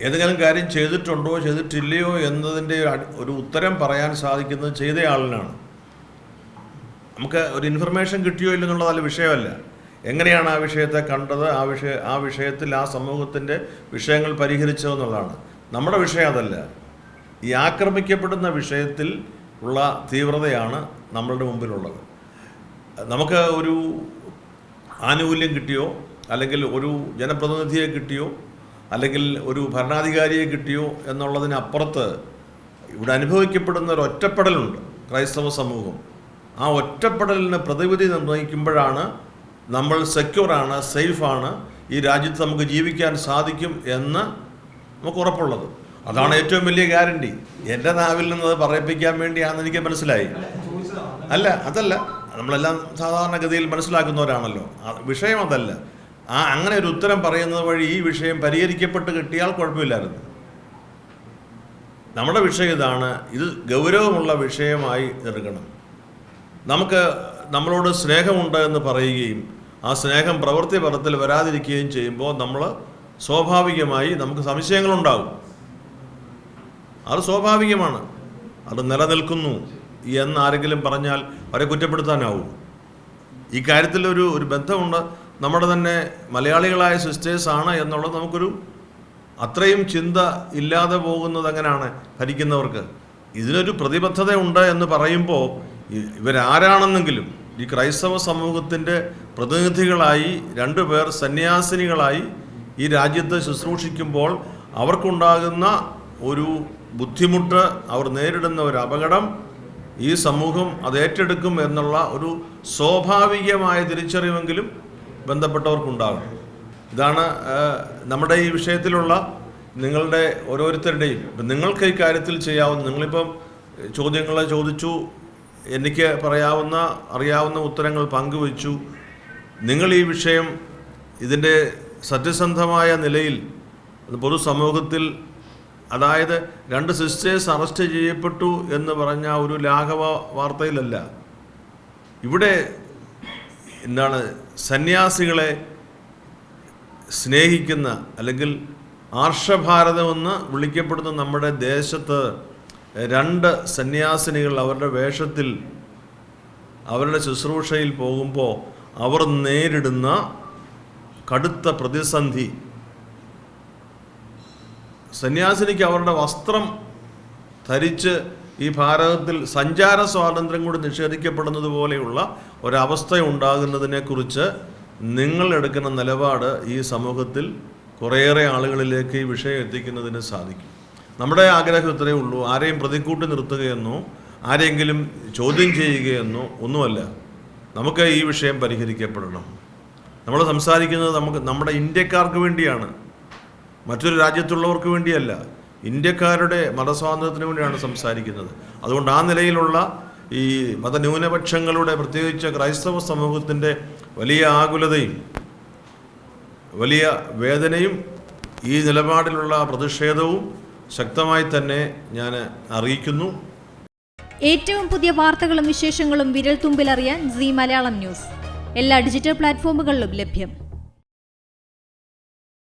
ഏതെങ്കിലും കാര്യം ചെയ്തിട്ടുണ്ടോ ചെയ്തിട്ടില്ലയോ എന്നതിൻ്റെ ഒരു ഉത്തരം പറയാൻ സാധിക്കുന്നത് ചെയ്തയാളിനാണ്. നമുക്ക് ഒരു ഇൻഫർമേഷൻ കിട്ടിയോ ഇല്ലെന്നുള്ളതല്ല വിഷയമല്ല. എങ്ങനെയാണ് ആ വിഷയത്തെ കണ്ടത്, ആ വിഷയത്തിൽ ആ സമൂഹത്തിൻ്റെ വിഷയങ്ങൾ പരിഹരിച്ചതെന്നുള്ളതാണ് നമ്മുടെ വിഷയം. അതല്ല, ഈ ആക്രമിക്കപ്പെടുന്ന വിഷയത്തിൽ ഉള്ള തീവ്രതയാണ് നമ്മളുടെ മുമ്പിലുള്ളത്. നമുക്ക് ഒരു ആനുകൂല്യം കിട്ടിയോ, അല്ലെങ്കിൽ ഒരു ജനപ്രതിനിധിയെ കിട്ടിയോ, അല്ലെങ്കിൽ ഒരു ഭരണാധികാരിയെ കിട്ടിയോ എന്നുള്ളതിനപ്പുറത്ത് ഇവിടെ അനുഭവിക്കപ്പെടുന്ന ഒരു ഒറ്റപ്പെടലുണ്ട് ക്രൈസ്തവ സമൂഹം. ആ ഒറ്റപ്പെടലിന് പ്രതിവിധി നിർണ്ണയിക്കുമ്പോഴാണ് നമ്മൾ സെക്യൂറാണ്, സേഫാണ്, ഈ രാജ്യത്ത് നമുക്ക് ജീവിക്കാൻ സാധിക്കും എന്ന് നമുക്ക് ഉറപ്പുള്ളത്. അതാണ് ഏറ്റവും വലിയ ഗ്യാരണ്ടി. എൻ്റെ നാവിൽ നിന്നത് പറയിപ്പിക്കാൻ വേണ്ടിയാണെന്ന് എനിക്ക് മനസ്സിലായി. അതല്ല, നമ്മളെല്ലാം സാധാരണഗതിയിൽ മനസ്സിലാക്കുന്നവരാണല്ലോ. വിഷയം അതല്ല. അങ്ങനെ ഒരു ഉത്തരം പറയുന്നത് വഴി ഈ വിഷയം പരിഹരിക്കപ്പെട്ട് കിട്ടിയാൽ കുഴപ്പമില്ലായിരുന്നു. നമ്മുടെ വിഷയം ഇതാണ്. ഇത് ഗൗരവമുള്ള വിഷയമായി എടുക്കണം. നമ്മളോട് സ്നേഹമുണ്ട് എന്ന് പറയുകയും ആ സ്നേഹം പ്രവൃത്തി പദത്തിൽ വരാതിരിക്കുകയും ചെയ്യുമ്പോൾ നമ്മൾ സ്വാഭാവികമായി നമുക്ക് സംശയങ്ങളുണ്ടാകും. അത് സ്വാഭാവികമാണ്. അത് നിലനിൽക്കുന്നു എന്നാരെങ്കിലും പറഞ്ഞാൽ അവരെ കുറ്റപ്പെടുത്താനാവും. ഈ കാര്യത്തിൽ ഒരു ബന്ധമുണ്ട്. നമ്മുടെ തന്നെ മലയാളികളായ സിസ്റ്റേഴ്സാണ് എന്നുള്ളത് നമുക്കൊരു അത്രയും ചിന്ത ഇല്ലാതെ പോകുന്നത് എങ്ങനെയാണ് ഭരിക്കുന്നവർക്ക്? ഇതിനൊരു പ്രതിബദ്ധത ഉണ്ട് എന്ന് പറയുമ്പോൾ ഇവരാരാണെന്നെങ്കിലും ഈ ക്രൈസ്തവ സമൂഹത്തിൻ്റെ പ്രതിനിധികളായി 2 പേർ സന്യാസിനികളായി ഈ രാജ്യത്ത് ശുശ്രൂഷിക്കുമ്പോൾ അവർക്കുണ്ടാകുന്ന ഒരു ബുദ്ധിമുട്ട്, അവർ നേരിടുന്ന ഒരു അപകടം ഈ സമൂഹം അത് ഏറ്റെടുക്കും എന്നുള്ള ഒരു സ്വാഭാവികമായ തിരിച്ചറിവെങ്കിലും ബന്ധപ്പെട്ടവർക്കുണ്ടാകും. ഇതാണ് നമ്മുടെ ഈ വിഷയത്തിലുള്ള നിങ്ങളുടെ ഓരോരുത്തരുടെയും. നിങ്ങൾക്ക് ഈ കാര്യത്തിൽ ചെയ്യാവുന്ന, നിങ്ങളിപ്പം ചോദ്യങ്ങളെ ചോദിച്ചു, എനിക്ക് അറിയാവുന്ന ഉത്തരങ്ങൾ പങ്കുവച്ചു. നിങ്ങൾ ഈ വിഷയം ഇതിൻ്റെ സത്യസന്ധമായ നിലയിൽ പൊതുസമൂഹത്തിൽ, അതായത് 2 സിസ്റ്റേഴ്സ് അറസ്റ്റ് ചെയ്യപ്പെട്ടു എന്ന് പറഞ്ഞ ഒരു ലാഘവ വാർത്തയിലല്ല. ഇവിടെ സന്യാസികളെ സ്നേഹിക്കുന്ന, അല്ലെങ്കിൽ ആർഷഭാരതമെന്ന് വിളിക്കപ്പെടുന്ന നമ്മുടെ ദേശത്ത് 2 സന്യാസിനികൾ അവരുടെ വേഷത്തിൽ അവരുടെ ശുശ്രൂഷയിൽ പോകുമ്പോൾ അവർ നേരിടുന്ന കടുത്ത പ്രതിസന്ധി. സന്യാസിനിക്ക് അവരുടെ വസ്ത്രം ധരിച്ച് ഈ ഭാരതത്തിൽ സഞ്ചാര സ്വാതന്ത്ര്യം കൂടി നിഷേധിക്കപ്പെടുന്നത് പോലെയുള്ള ഒരവസ്ഥ ഉണ്ടാകുന്നതിനെക്കുറിച്ച് നിങ്ങൾ എടുക്കുന്ന നിലപാട് ഈ സമൂഹത്തിൽ കുറേയേറെ ആളുകളിലേക്ക് ഈ വിഷയം എത്തിക്കുന്നതിന് സാധിക്കും. നമ്മുടെ ആഗ്രഹം ഇത്രയേ ഉള്ളൂ. ആരെയും പ്രതിക്കൂട്ടി നിർത്തുകയെന്നോ ആരെങ്കിലും ചോദ്യം ചെയ്യുകയെന്നോ ഒന്നുമല്ല. നമുക്ക് ഈ വിഷയം പരിഹരിക്കപ്പെടണം. നമ്മൾ സംസാരിക്കുന്നത് നമ്മുടെ ഇന്ത്യക്കാർക്ക് വേണ്ടിയാണ്, മറ്റൊരു രാജ്യത്തുള്ളവർക്ക് വേണ്ടിയല്ല. ഇന്ത്യക്കാരുടെ മതസ്വാതന്ത്ര്യത്തിന് വേണ്ടിയാണ് സംസാരിക്കുന്നത്. അതുകൊണ്ട് ആ നിലയിലുള്ള ഈ മതന്യൂനപക്ഷങ്ങളുടെ, പ്രത്യേകിച്ച് ക്രൈസ്തവ സമൂഹത്തിൻ്റെ വലിയ ആകുലതയും വലിയ വേദനയും ഈ നിലപാടിലുള്ള പ്രതിഷേധവും ശക്തമായി തന്നെ ഞാൻ അറിയിക്കുന്നു. ഏറ്റവും പുതിയ വാർത്തകളും വിശേഷങ്ങളും വിരൽ തുമ്പിലറിയാൻ സീ മലയാളം ന്യൂസ് എല്ലാ ഡിജിറ്റൽ പ്ലാറ്റ്ഫോമുകളിലും ലഭ്യം.